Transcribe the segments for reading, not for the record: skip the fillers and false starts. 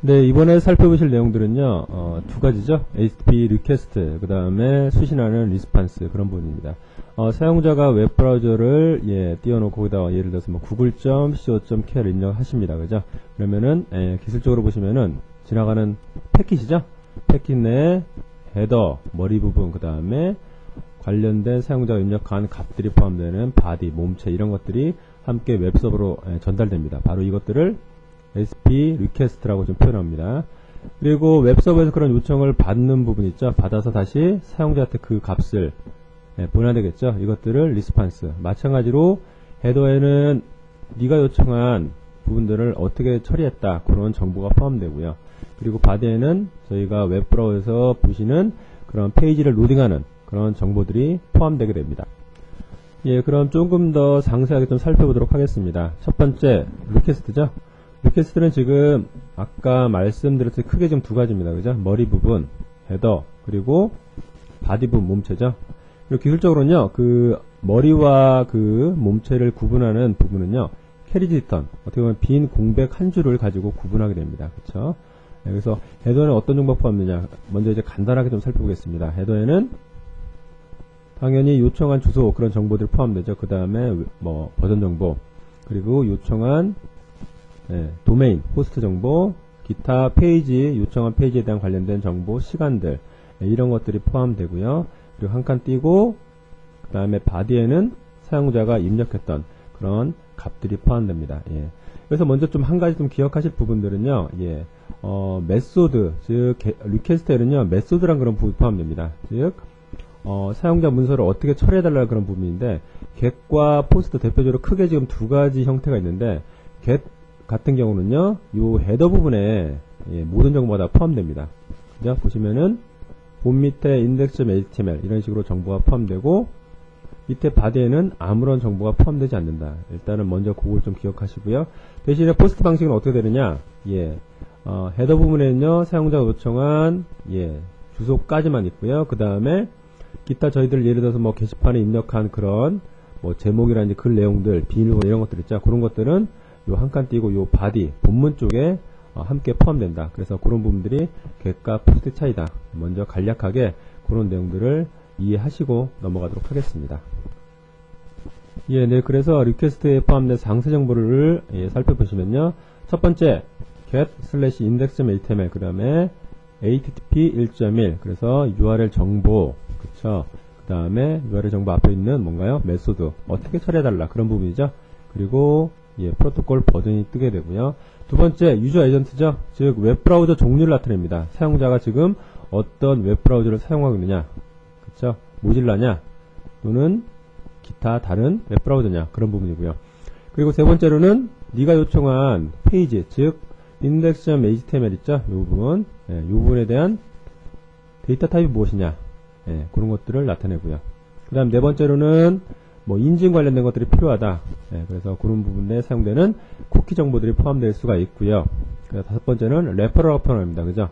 네, 이번에 살펴보실 내용들은요, 두 가지죠. HTTP 리퀘스트, 그 다음에 수신하는 리스판스, 그런 부분입니다. 사용자가 웹브라우저를, 띄워놓고, 거기다 예를 들어서 뭐 google.co.kr 입력하십니다. 그죠? 그러면은, 기술적으로 보시면은, 지나가는 패킷이죠? 패킷 내에 헤더, 머리 부분, 그 다음에 관련된 사용자가 입력한 값들이 포함되는 바디, 몸체, 이런 것들이 함께 웹서버로 전달됩니다. 바로 이것들을 HTTP 리퀘스트라고 좀 표현합니다. 그리고 웹서버에서 그런 요청을 받는 부분 있죠. 받아서 다시 사용자한테 그 값을 보내야 되겠죠. 이것들을 리스판스. 마찬가지로 헤더에는 네가 요청한 부분들을 어떻게 처리했다, 그런 정보가 포함되고요. 그리고 바디에는 저희가 웹브라우저에서 보시는 그런 페이지를 로딩하는 그런 정보들이 포함되게 됩니다. 그럼 조금 더 상세하게 좀 살펴보도록 하겠습니다. 첫 번째, 리퀘스트죠. 리퀘스트는 지금 아까 말씀드렸듯이 크게 지금 두 가지입니다. 그죠? 머리 부분, 헤더, 그리고 바디 부분, 몸체죠. 그리고 기술적으로는요, 그 머리와 그 몸체를 구분하는 부분은요, 캐리지 리턴, 어떻게 보면 빈 공백 한 줄을 가지고 구분하게 됩니다. 그렇죠? 그래서 헤더에는 어떤 정보가 포함되냐, 먼저 이제 간단하게 좀 살펴보겠습니다. 헤더에는 당연히 요청한 주소, 그런 정보들이 포함되죠. 그 다음에 뭐 버전 정보, 그리고 요청한 도메인, 호스트 정보, 기타 페이지, 요청한 페이지에 대한 관련된 정보, 시간들, 이런 것들이 포함되고요. 그리고 한 칸 띄고 그 다음에 바디에는 사용자가 입력했던 그런 값들이 포함됩니다. 그래서 먼저 좀 한 가지 좀 기억하실 부분들은요, 메소드, 즉 리퀘스트에는요, 메소드란 그런 부분이 포함됩니다. 즉 사용자 문서를 어떻게 처리해달라는 그런 부분인데, get과 post 대표적으로 크게 지금 두 가지 형태가 있는데, get 같은 경우는요, 요 헤더 부분에 모든 정보가 다 포함됩니다. 그죠? 보시면은 본 밑에 index.html 이런 식으로 정보가 포함되고, 밑에 바디에는 아무런 정보가 포함되지 않는다. 일단은 먼저 그걸 좀 기억하시고요. 대신에 포스트 방식은 어떻게 되느냐? 헤더 부분에는요, 사용자가 요청한 주소까지만 있고요. 그 다음에 기타 저희들 예를 들어서 뭐 게시판에 입력한 그런 뭐 제목이라든지 글 내용들, 비밀 이런 것들 있죠. 그런 것들은 요 한 칸 띄고 요 바디, 본문 쪽에 함께 포함된다. 그래서 그런 부분들이 get과 post 차이다. 먼저 간략하게 그런 내용들을 이해하시고 넘어가도록 하겠습니다. 그래서 리퀘스트에 포함된 상세 정보를 살펴보시면요. 첫 번째, get/index.html, 그 다음에 http 1.1, 그래서 URL 정보, 그쵸? 그 다음에 URL 정보 앞에 있는 뭔가요? 메소드, 어떻게 처리해달라, 그런 부분이죠. 그리고 프로토콜 버전이 뜨게 되고요. 두 번째, 유저 에이전트죠. 즉 웹브라우저 종류를 나타냅니다. 사용자가 지금 어떤 웹브라우저를 사용하고 있느냐, 그쵸? 모질라냐, 또는 기타 다른 웹브라우저냐, 그런 부분이고요. 그리고 세 번째로는 네가 요청한 페이지, 즉 index.html 있죠? 이 부분, 이 부분에 대한 데이터 타입이 무엇이냐, 그런 것들을 나타내고요. 그 다음 네 번째로는 뭐 인증 관련된 것들이 필요하다. 그래서 그런 부분에 사용되는 쿠키 정보들이 포함될 수가 있고요. 다섯 번째는 레퍼럴 표현입니다. 그죠?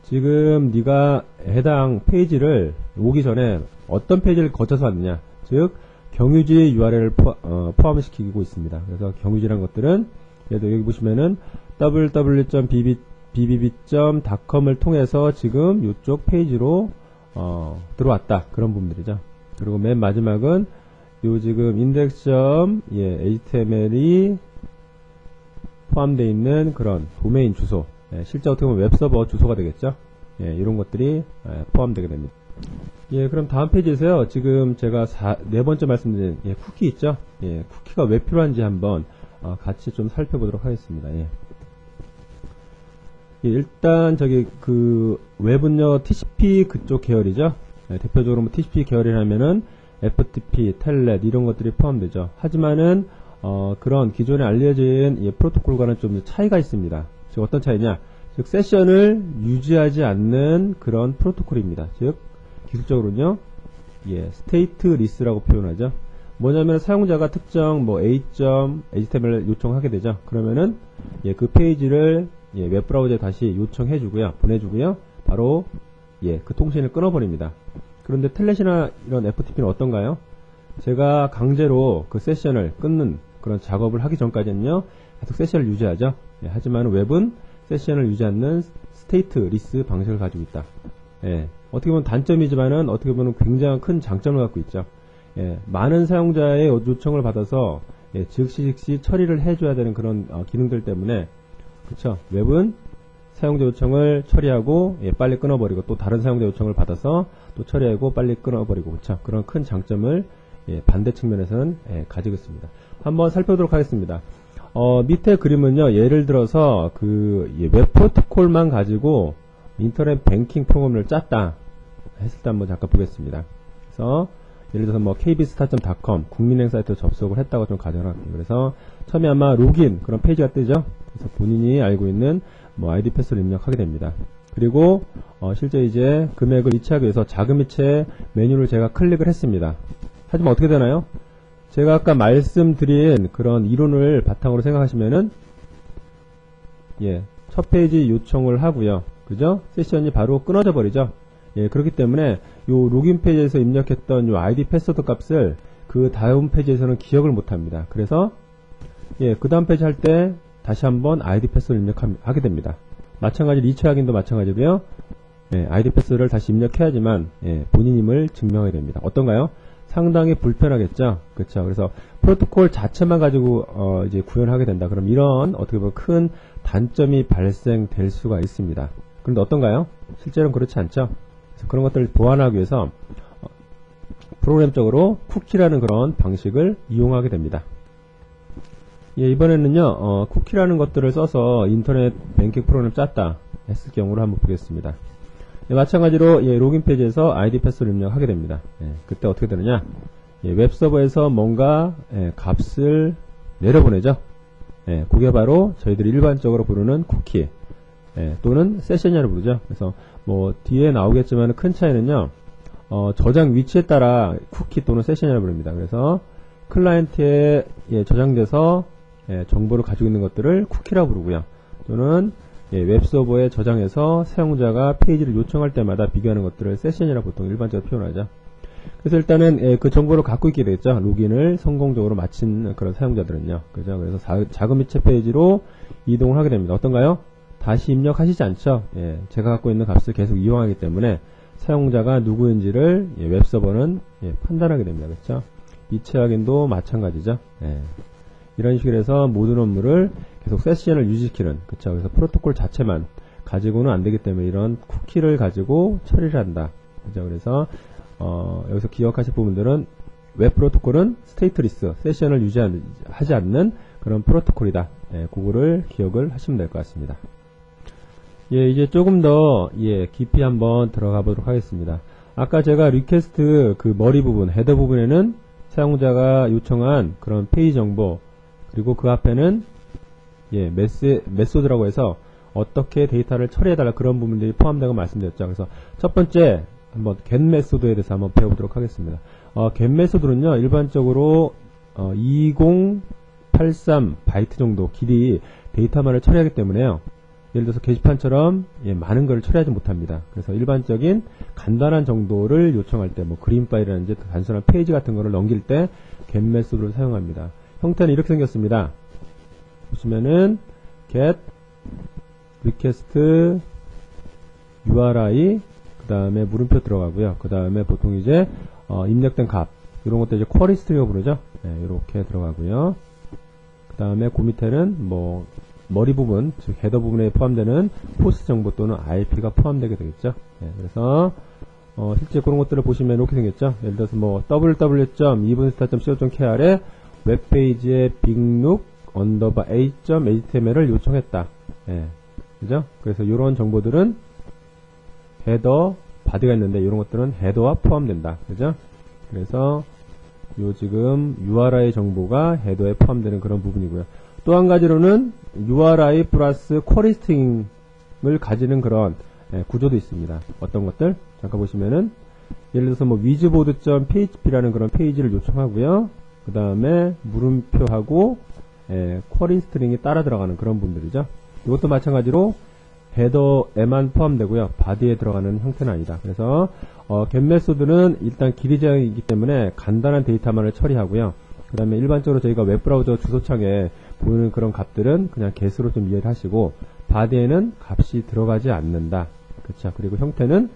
지금 네가 해당 페이지를 오기 전에 어떤 페이지를 거쳐서 왔느냐, 즉 경유지 URL을 포함시키고 있습니다. 그래서 경유지란 것들은 여기 보시면은 www.bbb.com을 통해서 지금 이쪽 페이지로 들어왔다, 그런 부분들이죠. 그리고 맨 마지막은 요 지금 index.html이 포함되어 있는 그런 도메인 주소, 실제 어떻게 보면 웹서버 주소가 되겠죠. 이런 것들이 포함되게 됩니다. 그럼 다음 페이지에서요, 지금 제가 네 번째 말씀드린 쿠키 있죠. 쿠키가 왜 필요한지 한번 같이 좀 살펴보도록 하겠습니다. 일단 저기 그 웹은요, TCP 그쪽 계열이죠. 대표적으로 뭐 TCP 계열이라면은 FTP, 텔넷 이런 것들이 포함되죠. 하지만은 그런 기존에 알려진 프로토콜과는 좀 차이가 있습니다. 즉 어떤 차이냐? 즉 세션을 유지하지 않는 그런 프로토콜입니다. 즉 기술적으로는요, stateless라고 표현하죠. 뭐냐면 사용자가 특정 뭐 a.html을 요청하게 되죠. 그러면은 그 페이지를 웹브라우저에 다시 요청해주고요, 보내주고요, 바로 그 통신을 끊어버립니다. 그런데 텔넷이나 이런 FTP는 어떤가요? 제가 강제로 그 세션을 끊는 그런 작업을 하기 전까지는요, 계속 세션을 유지하죠. 하지만 웹은 세션을 유지하는 스테이트리스 방식을 가지고 있다. 예, 어떻게 보면 단점이지만은 어떻게 보면 굉장히 큰 장점을 갖고 있죠. 예, 많은 사용자의 요청을 받아서 즉시 처리를 해줘야 되는 그런 기능들 때문에, 그쵸? 웹은 사용자 요청을 처리하고 빨리 끊어버리고, 또 다른 사용자 요청을 받아서 또 처리하고 빨리 끊어버리고, 그쵸? 그런 큰 장점을 반대 측면에서는 가지고 있습니다. 한번 살펴보도록 하겠습니다. 밑에 그림은요, 예를 들어서 웹 프로토콜만 가지고 인터넷 뱅킹 프로그램을 짰다 했을 때 한번 잠깐 보겠습니다. 그래서 예를 들어서 뭐 kbstar.com 국민은행 사이트로 접속을 했다고 좀 가정을 할게요. 그래서 처음에 아마 로그인 그런 페이지가 뜨죠. 그래서 본인이 알고 있는 뭐 아이디 패스를 입력하게 됩니다. 그리고 실제 이제 금액을 이체하기 위해서 자금이체 메뉴를 제가 클릭을 했습니다. 하지만 어떻게 되나요? 제가 아까 말씀드린 그런 이론을 바탕으로 생각하시면은 첫 페이지 요청을 하고요. 그죠? 세션이 바로 끊어져 버리죠. 그렇기 때문에 요 로그인 페이지에서 입력했던 요 아이디 패스워드 값을 그 다음 페이지에서는 기억을 못 합니다. 그래서 그 다음 페이지 할 때 다시 한번 아이디 패스워드 입력하게 됩니다. 마찬가지로 이체 확인도 마찬가지고요. 아이디 패스워드를 다시 입력해야지만 본인임을 증명하게 됩니다. 어떤가요? 상당히 불편하겠죠. 그렇죠. 그래서 프로토콜 자체만 가지고 이제 구현하게 된다. 그럼 이런 어떻게 보면 큰 단점이 발생될 수가 있습니다. 그런데 어떤가요? 실제로는 그렇지 않죠. 그래서 그런 것들을 보완하기 위해서 프로그램적으로 쿠키라는 그런 방식을 이용하게 됩니다. 이번에는요, 쿠키라는 것들을 써서 인터넷 뱅킹 프로그램을 짰다 했을 경우를 한번 보겠습니다. 마찬가지로 로그인 페이지에서 아이디 패스를 입력하게 됩니다. 그때 어떻게 되느냐? 웹서버에서 뭔가 값을 내려보내죠. 그게 바로 저희들이 일반적으로 부르는 쿠키 또는 세션이라고 부르죠. 그래서 뭐 뒤에 나오겠지만 큰 차이는요, 저장 위치에 따라 쿠키 또는 세션이라고 부릅니다. 그래서 클라이언트에 저장돼서 정보를 가지고 있는 것들을 쿠키라고 부르고요. 또는 웹서버에 저장해서 사용자가 페이지를 요청할 때마다 비교하는 것들을 세션이라고 보통 일반적으로 표현하죠. 그래서 일단은 그 정보를 갖고 있게 되겠죠. 로그인을 성공적으로 마친 그런 사용자들은요. 그죠? 그래서 자금이체 페이지로 이동을 하게 됩니다. 어떤가요? 다시 입력하시지 않죠. 제가 갖고 있는 값을 계속 이용하기 때문에 사용자가 누구인지를 웹서버는 판단하게 됩니다. 그렇죠? 이체 확인도 마찬가지죠. 이런 식으로 해서 모든 업무를 계속 세션을 유지시키는, 그쵸? 그래서 프로토콜 자체만 가지고는 안 되기 때문에 이런 쿠키를 가지고 처리를 한다. 그죠? 그래서, 여기서 기억하실 부분들은 웹 프로토콜은 스테이트리스, 세션을 유지하지 않는 그런 프로토콜이다. 그거를 기억을 하시면 될 것 같습니다. 이제 조금 더, 깊이 한번 들어가 보도록 하겠습니다. 아까 제가 리퀘스트 그 머리 부분, 헤더 부분에는 사용자가 요청한 그런 페이지 정보, 그리고 그 앞에는 메소드라고 해서 어떻게 데이터를 처리해달라 그런 부분들이 포함되고 말씀드렸죠. 그래서 첫 번째 한번 get 메소드에 대해서 한번 배워보도록 하겠습니다. get 메소드는요, 일반적으로 2083 바이트 정도 길이 데이터만을 처리하기 때문에요. 예를 들어서 게시판처럼 많은 걸 처리하지 못합니다. 그래서 일반적인 간단한 정도를 요청할 때 뭐 그림 파일이라든지 단순한 페이지 같은 거를 넘길 때 get 메소드를 사용합니다. 형태는 이렇게 생겼습니다. 보시면은 get request URI 그 다음에 물음표 들어가고요. 그 다음에 보통 이제 입력된 값 이런 것도 이제 query string이라고 부르죠. 이렇게 들어가고요. 그 다음에 그 밑에는 뭐 머리 부분, 즉 헤더 부분에 포함되는 포스트 정보 또는 IP가 포함되게 되겠죠. 그래서 실제 그런 것들을 보시면 이렇게 생겼죠. 예를 들어서 뭐 www.eventstar.co.kr에 웹페이지에 빅룩 _a.html을 요청했다. 그죠? 그래서 이런 정보들은 헤더, 바디가 있는데 이런 것들은 헤더와 포함된다. 그죠? 그래서 요 지금 URI 정보가 헤더에 포함되는 그런 부분이고요. 또 한 가지로는 URI 플러스 쿼리 스트링을 가지는 그런 구조도 있습니다. 어떤 것들? 잠깐 보시면은 예를 들어서 뭐 wizboard.php라는 그런 페이지를 요청하고요. 그 다음에 물음표하고 쿼리 스트링이 따라 들어가는 그런 부분들이죠. 이것도 마찬가지로 헤더에만 포함되고요. 바디에 들어가는 형태는 아니다. 그래서 get 메소드는 일단 길이 제한이기 때문에 간단한 데이터만을 처리하고요. 그 다음에 일반적으로 저희가 웹브라우저 주소창에 보이는 그런 값들은 그냥 get으로 좀 이해를 하시고, 바디에는 값이 들어가지 않는다. 그쵸. 그리고 형태는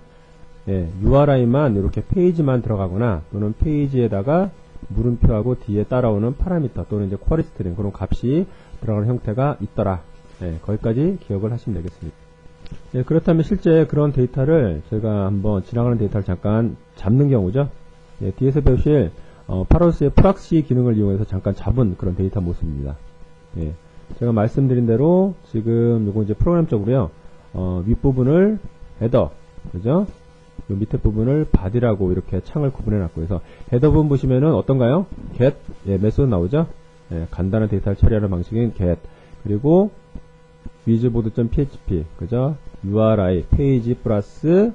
URI만 이렇게 페이지만 들어가거나 또는 페이지에다가 물음표하고 뒤에 따라오는 파라미터 또는 이제 쿼리 스트링 그런 값이 들어가는 형태가 있더라. 거기까지 기억을 하시면 되겠습니다. 그렇다면 실제 그런 데이터를 제가 한번 지나가는 데이터를 잠깐 잡는 경우죠. 뒤에서 배우실 파로스의 프락시 기능을 이용해서 잠깐 잡은 그런 데이터 모습입니다. 제가 말씀드린 대로 지금 요거 이제 프로그램적으로요. 윗부분을 헤더, 그죠? 요 밑에 부분을 body라고 이렇게 창을 구분해 놨고 해서 헤더 부분 보시면은 어떤가요? get, 메소드 나오죠? 간단한 데이터를 처리하는 방식인 get. 그리고 wizboard.php, 그죠? URI, 페이지 플러스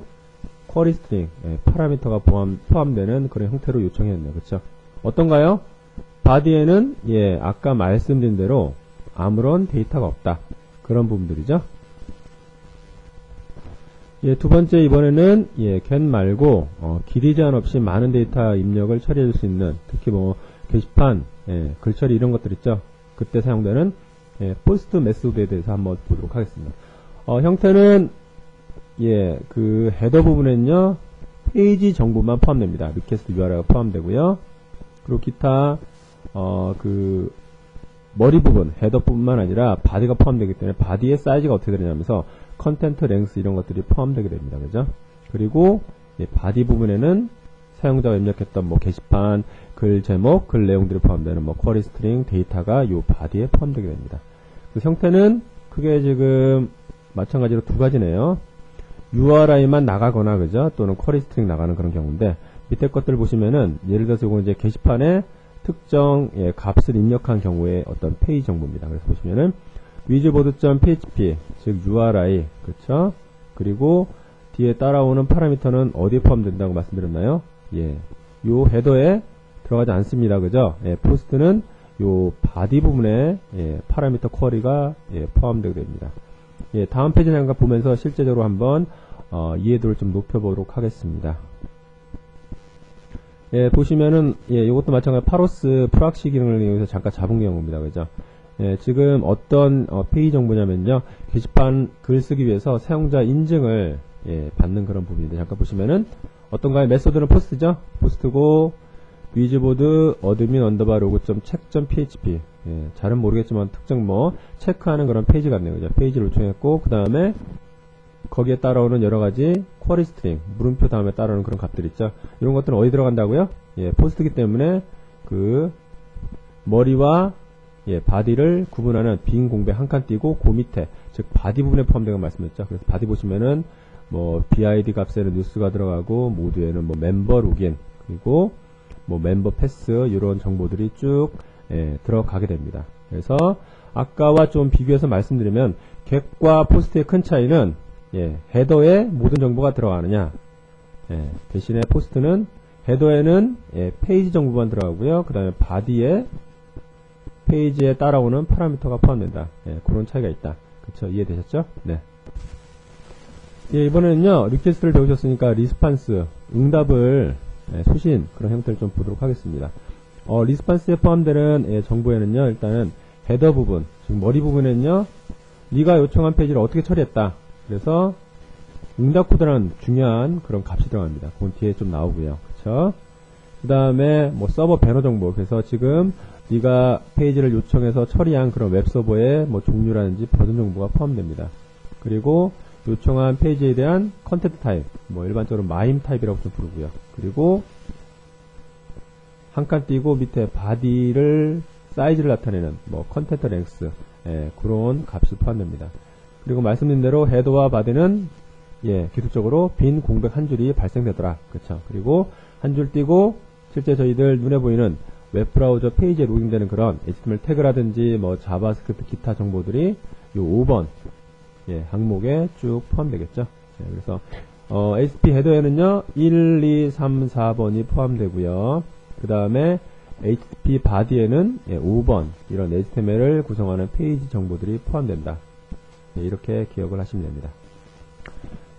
쿼리 스트링, 파라미터가 포함되는 그런 형태로 요청했네요. 그쵸? 어떤가요? body에는, 아까 말씀드린 대로 아무런 데이터가 없다. 그런 부분들이죠. 두 번째 이번에는 get 말고 길이 제한 없이 많은 데이터 입력을 처리해 줄 수 있는 특히 뭐 게시판, 글처리 이런 것들 있죠. 그때 사용되는 포스트 메소드에 대해서 한번 보도록 하겠습니다. 형태는 그 헤더 부분에는요 페이지 정보만 포함됩니다. 리퀘스트 URI가 포함되고요. 그리고 기타 그 머리 부분, 헤더 부분만 아니라 바디가 포함되기 때문에 바디의 사이즈가 어떻게 되냐면서 컨텐트 랭스 이런 것들이 포함되게 됩니다. 그죠? 그리고 바디 부분에는 사용자가 입력했던 뭐 게시판, 글 제목, 글 내용들이 포함되는 뭐 쿼리 스트링 데이터가 요 바디에 포함되게 됩니다. 그 형태는 크게 지금 마찬가지로 두 가지네요. URI만 나가거나 그죠? 또는 쿼리 스트링 나가는 그런 경우인데 밑에 것들 보시면은 예를 들어서 이거 이제 게시판에 특정 값을 입력한 경우에 어떤 페이지 정보입니다. 그래서 보시면은 wizboard.php 즉 URI 그렇죠? 그리고 뒤에 따라오는 파라미터는 어디에 포함된다고 말씀드렸나요? 요 헤더에 들어가지 않습니다. 그죠? 포스트는 요 바디 부분에 파라미터 쿼리가 포함되게 됩니다. 다음 페이지 잠깐 보면서 실제적으로 한번 이해도를 좀 높여보도록 하겠습니다. 보시면은 이것도 마찬가지로 파로스 프락시 기능을 이용해서 잠깐 잡은 경우입니다. 그죠? 지금 어떤 페이지 정보냐면요. 게시판 글 쓰기 위해서 사용자 인증을 받는 그런 부분인데 잠깐 보시면은 어떤가요? 메소드는 포스트죠? 포스트고 wizboard admin underbar log.check.php 잘은 모르겠지만 특정 뭐 체크하는 그런 페이지 같네요. 그죠? 페이지를 요청했고 그 다음에 거기에 따라오는 여러가지 쿼리 스트링 물음표 다음에 따라오는 그런 값들 있죠. 이런 것들은 어디 들어간다고요? 포스트이기 때문에 그 머리와 바디를 구분하는 빈 공백 한 칸 띄고 그 밑에 즉 바디 부분에 포함된 거 말씀드렸죠. 그래서 바디 보시면은 뭐 BID 값에는 뉴스가 들어가고 모두에는 뭐 멤버 로그인 그리고 뭐 멤버 패스 이런 정보들이 쭉 들어가게 됩니다. 그래서 아까와 좀 비교해서 말씀드리면 get과 포스트의 큰 차이는 헤더에 모든 정보가 들어가느냐 대신에 포스트는 헤더에는 페이지 정보만 들어가고요. 그 다음에 바디에 페이지에 따라오는 파라미터가 포함된다. 그런 차이가 있다. 그쵸? 이해되셨죠? 네. 이번에는요, 리퀘스트를 배우셨으니까 리스판스, 응답을, 수신, 그런 형태를 좀 보도록 하겠습니다. 리스판스에 포함되는 정보에는요, 일단은 헤더 부분, 즉 머리 부분에는요, 네가 요청한 페이지를 어떻게 처리했다. 그래서 응답 코드라는 중요한 그런 값이 들어갑니다. 그건 뒤에 좀 나오고요. 그쵸? 그 다음에 뭐 서버 배너 정보, 그래서 지금 네가 페이지를 요청해서 처리한 그런 웹서버의 뭐 종류라든지 버전 정보가 포함됩니다. 그리고 요청한 페이지에 대한 컨텐트 타입, 뭐 일반적으로 마임 타입이라고 좀 부르고요. 그리고 한 칸 띄고 밑에 바디를 사이즈를 나타내는 뭐 컨텐트 랭스, 그런 값이 포함됩니다. 그리고 말씀드린 대로 헤더와 바디는 기술적으로 빈 공백 한 줄이 발생되더라. 그쵸? 그리고 한 줄 띄고 실제 저희들 눈에 보이는 웹브라우저 페이지에 로깅되는 그런 HTML 태그라든지 뭐 자바스크립트 기타 정보들이 요 5번 항목에 쭉 포함되겠죠. 그래서 HTTP 헤더에는요 1, 2, 3, 4번이 포함되고요. 그 다음에 HTTP 바디에는 5번 이런 HTML을 구성하는 페이지 정보들이 포함된다. 이렇게 기억을 하시면 됩니다.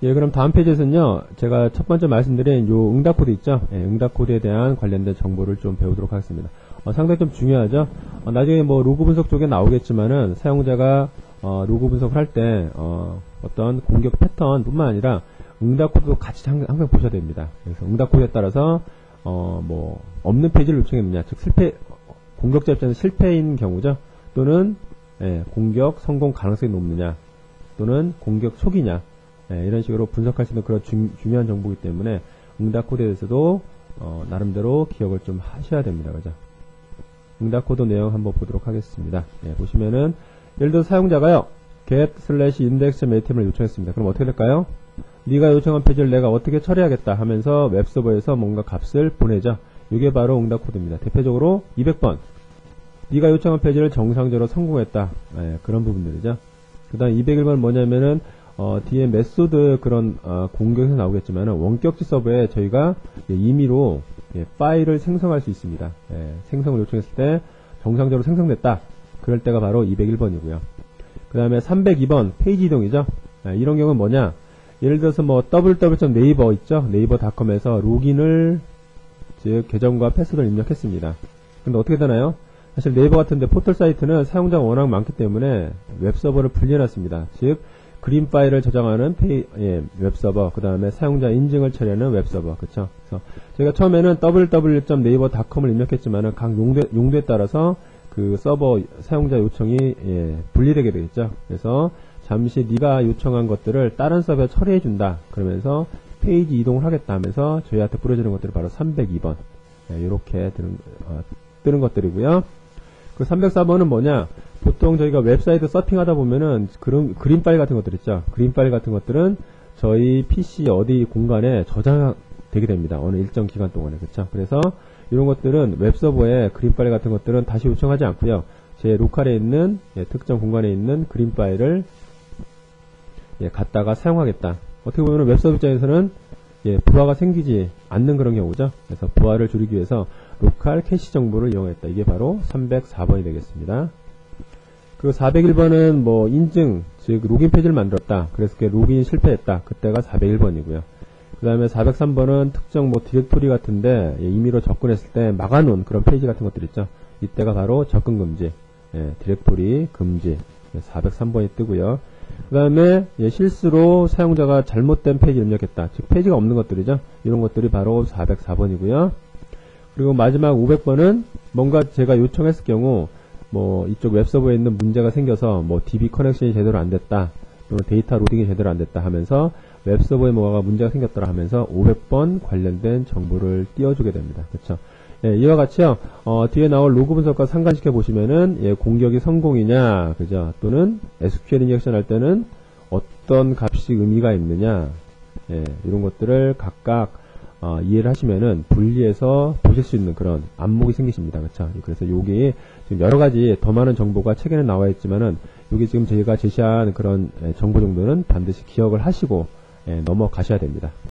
그럼 다음 페이지에서는요, 제가 첫 번째 말씀드린 요 응답 코드 있죠? 응답 코드에 대한 관련된 정보를 좀 배우도록 하겠습니다. 상당히 좀 중요하죠. 나중에 뭐 로그 분석 쪽에 나오겠지만은 사용자가 로그 분석을 할 때 어떤 공격 패턴뿐만 아니라 응답 코드도 같이 항상 보셔야 됩니다. 그래서 응답 코드에 따라서 뭐 없는 페이지를 요청했느냐, 즉 공격자 입장에서 실패인 경우죠. 또는 공격 성공 가능성이 높느냐, 또는 공격 초기냐, 이런 식으로 분석할 수 있는 그런 중요한 정보이기 때문에 응답 코드에 대해서도 나름대로 기억을 좀 하셔야 됩니다. 그죠? 응답 코드 내용 한번 보도록 하겠습니다. 보시면은 예를 들어 사용자가요 get/index.html을 요청했습니다. 그럼 어떻게 될까요? 네가 요청한 페이지를 내가 어떻게 처리하겠다 하면서 웹서버에서 뭔가 값을 보내죠. 이게 바로 응답 코드입니다. 대표적으로 200번 네가 요청한 페이지를 정상적으로 성공했다. 그런 부분들이죠. 그 다음 201번 뭐냐면은 뒤에 메소드 그런 공격에서 나오겠지만 원격지 서버에 저희가 임의로 파일을 생성할 수 있습니다. 생성을 요청했을 때 정상적으로 생성됐다. 그럴 때가 바로 201번이고요. 그 다음에 302번 페이지 이동이죠. 이런 경우는 뭐냐, 예를 들어서 뭐 www.naver 있죠. 네이버닷컴에서 로gin을 즉 계정과 패스워드를 입력했습니다. 근데 어떻게 되나요? 사실 네이버 같은데 포털 사이트는 사용자가 워낙 많기 때문에 웹서버를 분리해놨습니다. 즉 그림 파일을 저장하는 웹서버, 그 다음에 사용자 인증을 처리하는 웹서버, 그쵸? 그래서 저희가 처음에는 www.naver.com을 입력했지만은 각 용도에 따라서 그 서버 사용자 요청이 분리되게 되겠죠. 그래서 잠시 네가 요청한 것들을 다른 서버에 처리해준다. 그러면서 페이지 이동을 하겠다 하면서 저희한테 뿌려주는 것들이 바로 302번. 이렇게 뜨는 것들이고요. 그 304번은 뭐냐? 보통 저희가 웹사이트 서핑하다 보면은 그림 파일 같은 것들 있죠. 그림 파일 같은 것들은 저희 PC 어디 공간에 저장되게 됩니다. 어느 일정 기간 동안에. 그렇죠? 그래서 이런 것들은 웹서버에 그림 파일 같은 것들은 다시 요청하지 않고요. 제 로컬에 있는 특정 공간에 있는 그림 파일을 갖다가 사용하겠다. 어떻게 보면 웹서버 입장에서는 부하가 생기지 않는 그런 경우죠. 그래서 부하를 줄이기 위해서 로컬 캐시 정보를 이용했다. 이게 바로 304번이 되겠습니다. 그리고 401번은 뭐 인증, 즉 로긴 페이지를 만들었다. 그래서 그게 로gin이 실패했다. 그때가 401번이고요. 그 다음에 403번은 특정 뭐 디렉토리 같은데 임의로 접근했을 때 막아놓은 그런 페이지 같은 것들 있죠. 이때가 바로 접근 금지, 디렉토리 금지, 403번이 뜨고요. 그 다음에 실수로 사용자가 잘못된 페이지를 입력했다. 즉 페이지가 없는 것들이죠. 이런 것들이 바로 404번이고요. 그리고 마지막 500번은 뭔가 제가 요청했을 경우 뭐 이쪽 웹서버에 있는 문제가 생겨서 뭐 DB 커넥션이 제대로 안 됐다, 또는 데이터 로딩이 제대로 안 됐다 하면서 웹서버에 뭐가 문제가 생겼더라 하면서 500번 관련된 정보를 띄워주게 됩니다. 그렇죠? 이와 같이요. 뒤에 나올 로그 분석과 상관시켜 보시면은 공격이 성공이냐, 그죠? 또는 SQL 인젝션 할 때는 어떤 값이 의미가 있느냐, 이런 것들을 각각 이해를 하시면은 분리해서 보실 수 있는 그런 안목이 생기십니다. 그렇죠? 그래서 여기 지금 여러 가지 더 많은 정보가 책에는 나와 있지만은 여기 지금 저희가 제시한 그런 정보 정도는 반드시 기억을 하시고 넘어가셔야 됩니다.